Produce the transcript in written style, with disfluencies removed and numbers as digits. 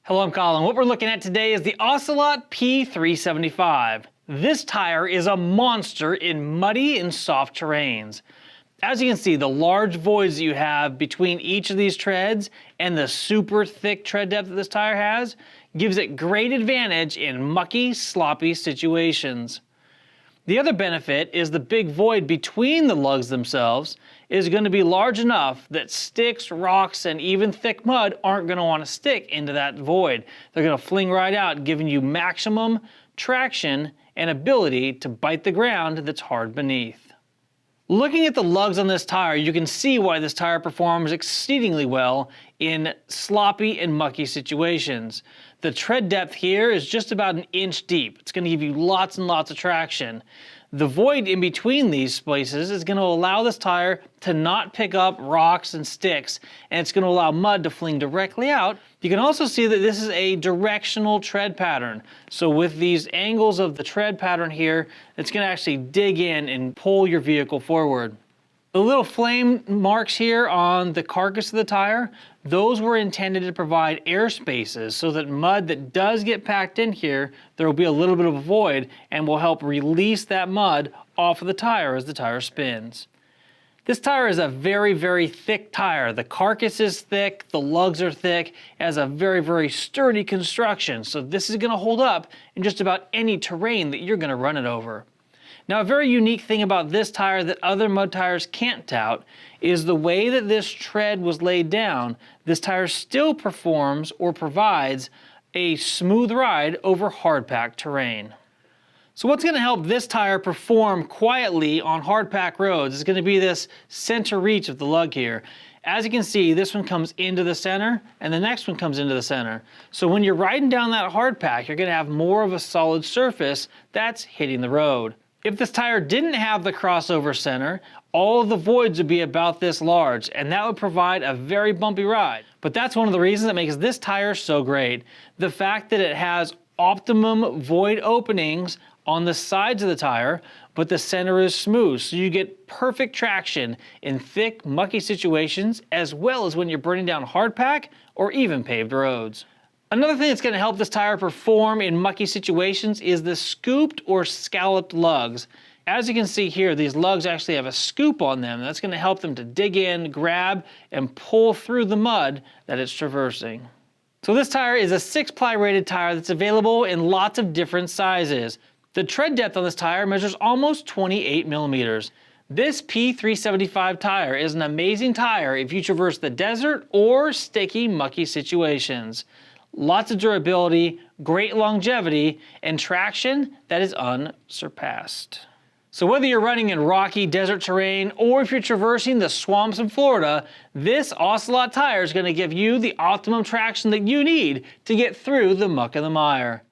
Hello, I'm Colin. What we're looking at today is the Ocelot P375. This tire is a monster in muddy and soft terrains. As you can see, the large voids that you have between each of these treads and the super thick tread depth that this tire has gives it great advantage in mucky, sloppy situations. The other benefit is the big void between the lugs themselves is going to be large enough that sticks, rocks, and even thick mud aren't going to want to stick into that void. They're going to fling right out, giving you maximum traction and ability to bite the ground that's hard beneath. Looking at the lugs on this tire, you can see why this tire performs exceedingly well in sloppy and mucky situations. The tread depth here is just about an inch deep. It's going to give you lots and lots of traction. The void in between these places is going to allow this tire to not pick up rocks and sticks, and it's going to allow mud to fling directly out. You can also see that this is a directional tread pattern. So with these angles of the tread pattern here, it's going to actually dig in and pull your vehicle forward. The little flame marks here on the carcass of the tire, those were intended to provide air spaces so that mud that does get packed in here, there will be a little bit of a void and will help release that mud off of the tire as the tire spins. This tire is a very, very thick tire. The carcass is thick, the lugs are thick, it has a very, very sturdy construction. So this is gonna hold up in just about any terrain that you're gonna run it over. Now, a very unique thing about this tire that other mud tires can't tout is the way that this tread was laid down. This tire still performs or provides a smooth ride over hard-packed terrain. So what's going to help this tire perform quietly on hard-packed roads is going to be this center reach of the lug here. As you can see, this one comes into the center and the next one comes into the center. So when you're riding down that hard pack, you're going to have more of a solid surface that's hitting the road. If this tire didn't have the crossover center, all of the voids would be about this large, and that would provide a very bumpy ride. But that's one of the reasons that makes this tire so great. The fact that it has optimum void openings on the sides of the tire, but the center is smooth, so you get perfect traction in thick, mucky situations, as well as when you're burning down hardpack or even paved roads. Another thing that's going to help this tire perform in mucky situations is the scooped or scalloped lugs. As you can see here, these lugs actually have a scoop on them. That's going to help them to dig in, grab, and pull through the mud that it's traversing. So this tire is a 6-ply rated tire that's available in lots of different sizes. The tread depth on this tire measures almost 28 millimeters. This P375 tire is an amazing tire if you traverse the desert or sticky, mucky situations. Lots of durability, great longevity, and traction that is unsurpassed. So whether you're running in rocky desert terrain or if you're traversing the swamps in Florida, this Ocelot tire is going to give you the optimum traction that you need to get through the muck and the mire.